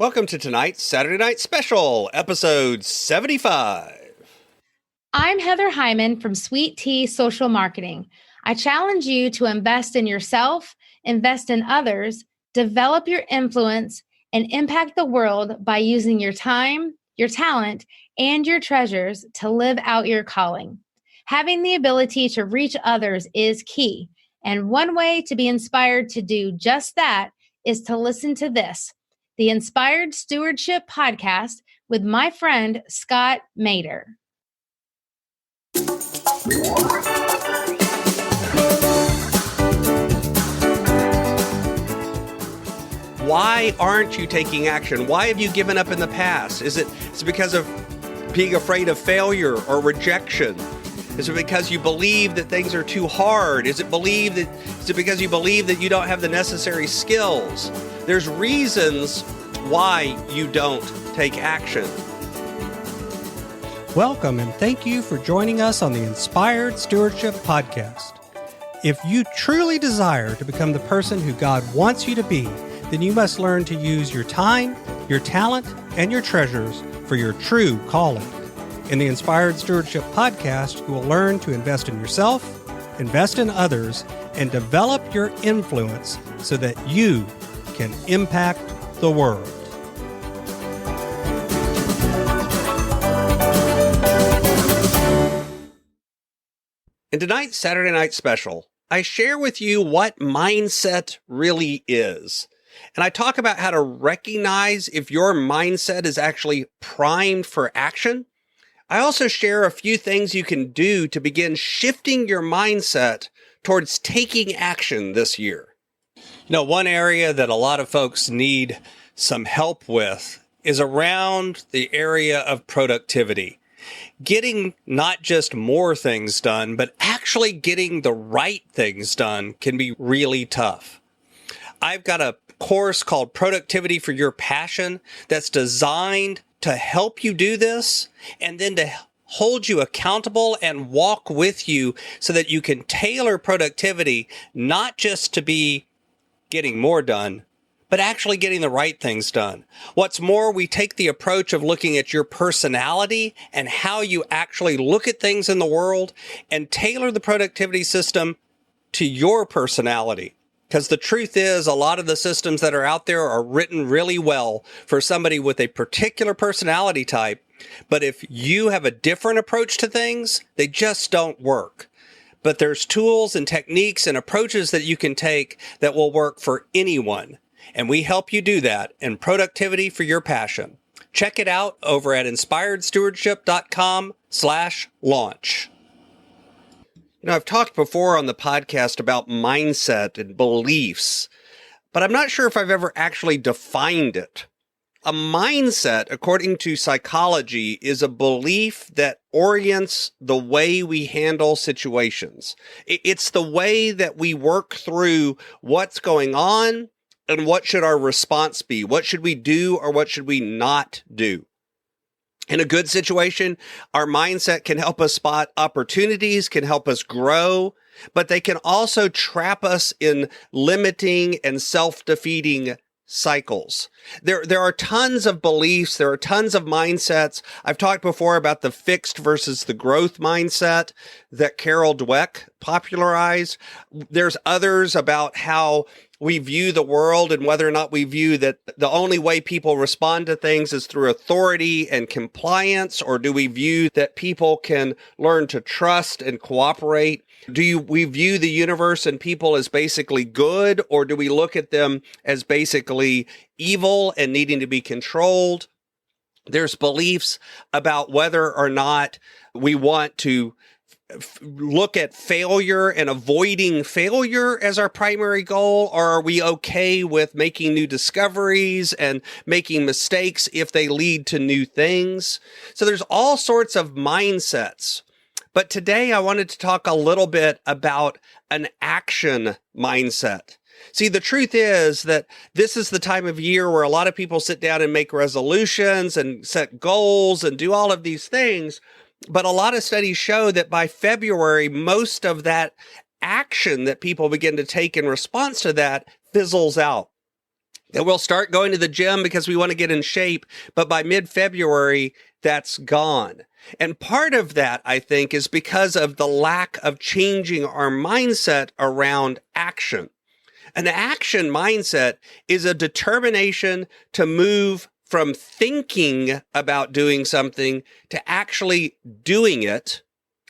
Welcome to tonight's Saturday Night Special, episode 75. I'm Heather Hyman from Sweet Tea Social Marketing. I challenge you to invest in yourself, invest in others, develop your influence, and impact the world by using your time, your talent, and your treasures to live out your calling. Having the ability to reach others is key, and one way to be inspired to do just that is to listen to this, the Inspired Stewardship podcast with my friend Scott Mader. Why aren't you taking action? Why have you given up in the past? Is it because of being afraid of failure or rejection? Is it because you believe that things are too hard? Is it because you believe that you don't have the necessary skills? There's reasons why you don't take action. Welcome and thank you for joining us on the Inspired Stewardship podcast. If you truly desire to become the person who God wants you to be, then you must learn to use your time, your talent, and your treasures for your true calling. In the Inspired Stewardship podcast, you will learn to invest in yourself, invest in others, and develop your influence so that you can impact the world. In tonight's Saturday Night Special, I share with you what mindset really is. And I talk about how to recognize if your mindset is actually primed for action. I also share a few things you can do to begin shifting your mindset towards taking action this year. One area that a lot of folks need some help with is around the area of productivity. Getting not just more things done, but actually getting the right things done can be really tough. I've got a course called Productivity for Your Passion that's designed to help you do this and then to hold you accountable and walk with you so that you can tailor productivity not just to be getting more done, but actually getting the right things done. What's more, we take the approach of looking at your personality and how you actually look at things in the world and tailor the productivity system to your personality. Because the truth is, a lot of the systems that are out there are written really well for somebody with a particular personality type. But if you have a different approach to things, they just don't work. But there's tools and techniques and approaches that you can take that will work for anyone. And we help you do that in Productivity for Your Passion. Check it out over at inspiredstewardship.com/launch. I've talked before on the podcast about mindset and beliefs, but I'm not sure if I've ever actually defined it. A mindset, according to psychology, is a belief that orients the way we handle situations. It's the way that we work through what's going on and what should our response be. What should we do or what should we not do? In a good situation, our mindset can help us spot opportunities, can help us grow, but they can also trap us in limiting and self-defeating cycles. There are tons of beliefs. There are tons of mindsets. I've talked before about the fixed versus the growth mindset that Carol Dweck popularized. There's others about how we view the world and whether or not we view that the only way people respond to things is through authority and compliance, or do we view that people can learn to trust and cooperate? We view the universe and people as basically good, or do we look at them as basically evil and needing to be controlled? There's beliefs about whether or not we want to look at failure and avoiding failure as our primary goal, or are we okay with making new discoveries and making mistakes if they lead to new things? So there's all sorts of mindsets. But today I wanted to talk a little bit about an action mindset. See, the truth is that this is the time of year where a lot of people sit down and make resolutions and set goals and do all of these things. But a lot of studies show that by February, most of that action that people begin to take in response to that fizzles out. That we'll start going to the gym because we want to get in shape, but by mid-February, that's gone. And part of that, I think, is because of the lack of changing our mindset around action. An action mindset is a determination to move from thinking about doing something to actually doing it.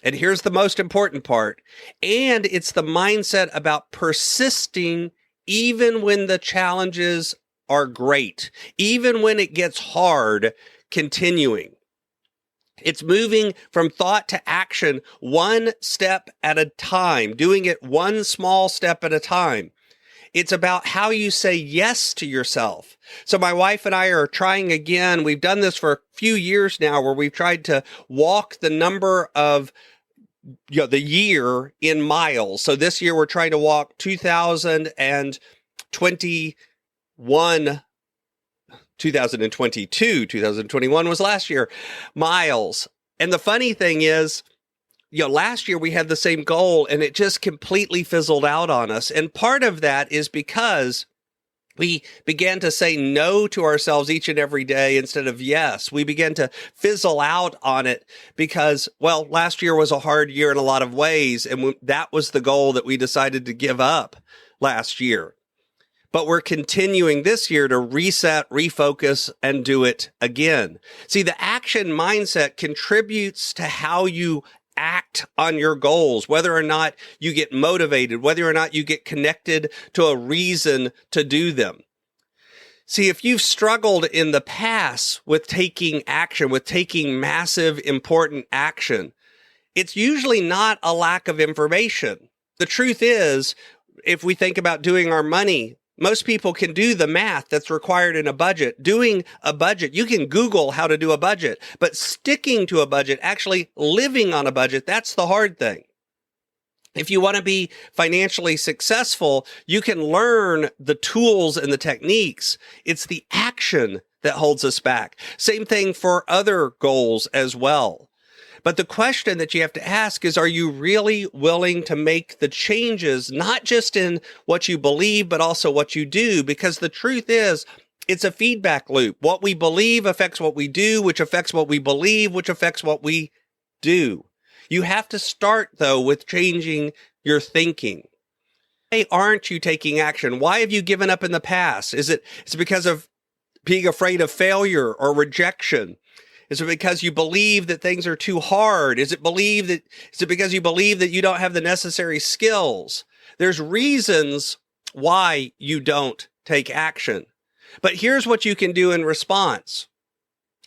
And here's the most important part. And it's the mindset about persisting even when the challenges are great, even when it gets hard, continuing. It's moving from thought to action one step at a time, doing it one small step at a time. It's about how you say yes to yourself. So my wife and I are trying again. We've done this for a few years now where we've tried to walk the number of the year in miles. So this year we're trying to walk 2021, 2022, 2021 was last year, miles. And the funny thing is, last year we had the same goal and it just completely fizzled out on us. And part of that is because we began to say no to ourselves each and every day instead of yes. We began to fizzle out on it because, last year was a hard year in a lot of ways. And that was the goal that we decided to give up last year. But we're continuing this year to reset, refocus, and do it again. See, the action mindset contributes to how you act on your goals, whether or not you get motivated, whether or not you get connected to a reason to do them. See, if you've struggled in the past with taking action, with taking massive, important action, it's usually not a lack of information. The truth is, if we think about doing our money, most people can do the math that's required in a budget. Doing a budget, you can Google how to do a budget, but sticking to a budget, actually living on a budget, that's the hard thing. If you want to be financially successful, you can learn the tools and the techniques. It's the action that holds us back. Same thing for other goals as well. But the question that you have to ask is, are you really willing to make the changes, not just in what you believe, but also what you do? Because the truth is, it's a feedback loop. What we believe affects what we do, which affects what we believe, which affects what we do. You have to start, though, with changing your thinking. Why aren't you taking action? Why have you given up in the past? Is it because of being afraid of failure or rejection? Is it because you believe that things are too hard? Is it because you believe that you don't have the necessary skills? There's reasons why you don't take action. But here's what you can do in response.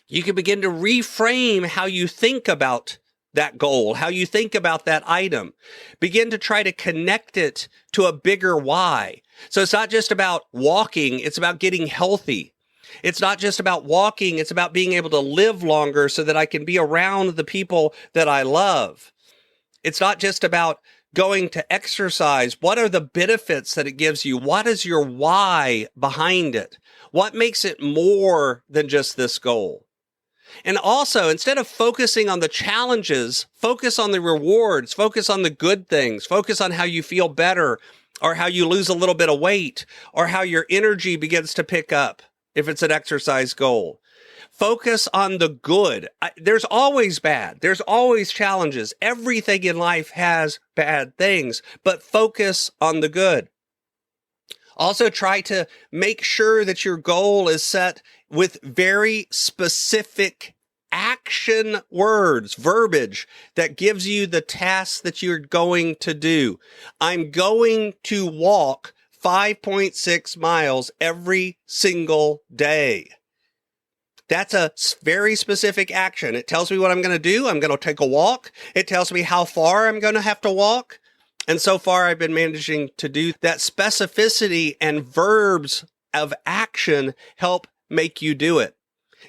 You can begin to reframe how you think about that goal, how you think about that item. Begin to try to connect it to a bigger why. So it's not just about walking, it's about getting healthy. It's not just about walking, it's about being able to live longer so that I can be around the people that I love. It's not just about going to exercise. What are the benefits that it gives you? What is your why behind it? What makes it more than just this goal? And also, instead of focusing on the challenges, focus on the rewards, focus on the good things, focus on how you feel better, or how you lose a little bit of weight, or how your energy begins to pick up. If it's an exercise goal, focus on the good. There's always bad. There's always challenges. Everything in life has bad things, but focus on the good. Also, try to make sure that your goal is set with very specific action words, verbiage that gives you the task that you're going to do. I'm going to walk 5.6 miles every single day. That's a very specific action. It tells me what I'm going to do. I'm going to take a walk. It tells me how far I'm going to have to walk. And so far, I've been managing to do that. Specificity and verbs of action help make you do it.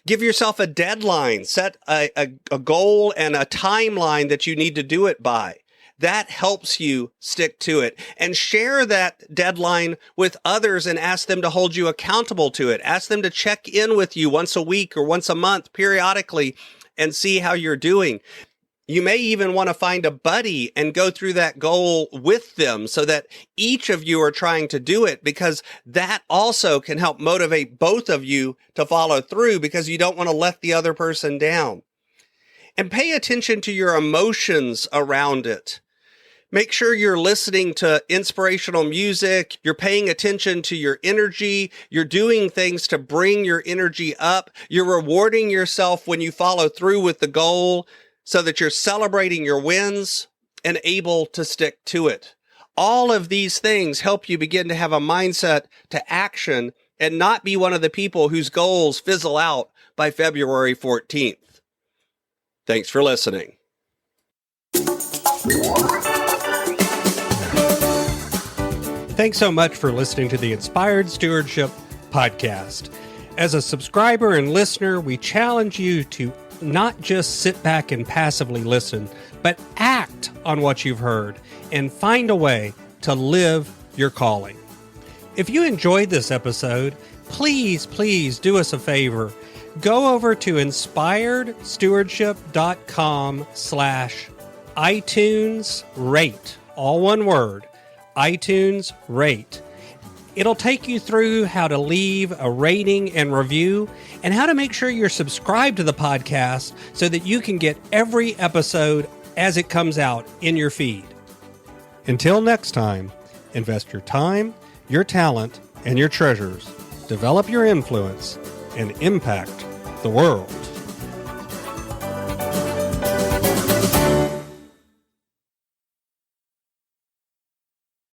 Give yourself a deadline. Set a goal and a timeline that you need to do it by. That helps you stick to it, and share that deadline with others and ask them to hold you accountable to it. Ask them to check in with you once a week or once a month periodically and see how you're doing. You may even want to find a buddy and go through that goal with them so that each of you are trying to do it, because that also can help motivate both of you to follow through, because you don't want to let the other person down. And pay attention to your emotions around it. Make sure you're listening to inspirational music. You're paying attention to your energy. You're doing things to bring your energy up. You're rewarding yourself when you follow through with the goal, so that you're celebrating your wins and able to stick to it. All of these things help you begin to have a mindset to action and not be one of the people whose goals fizzle out by February 14th. Thanks for listening. Thanks so much for listening to the Inspired Stewardship Podcast. As a subscriber and listener, we challenge you to not just sit back and passively listen, but act on what you've heard and find a way to live your calling. If you enjoyed this episode, please do us a favor. Go over to inspiredstewardship.com/iTunes rate, all one word, iTunes rate. It'll take you through how to leave a rating and review and how to make sure you're subscribed to the podcast so that you can get every episode as it comes out in your feed. Until next time, invest your time, your talent, and your treasures. Develop your influence and impact the world.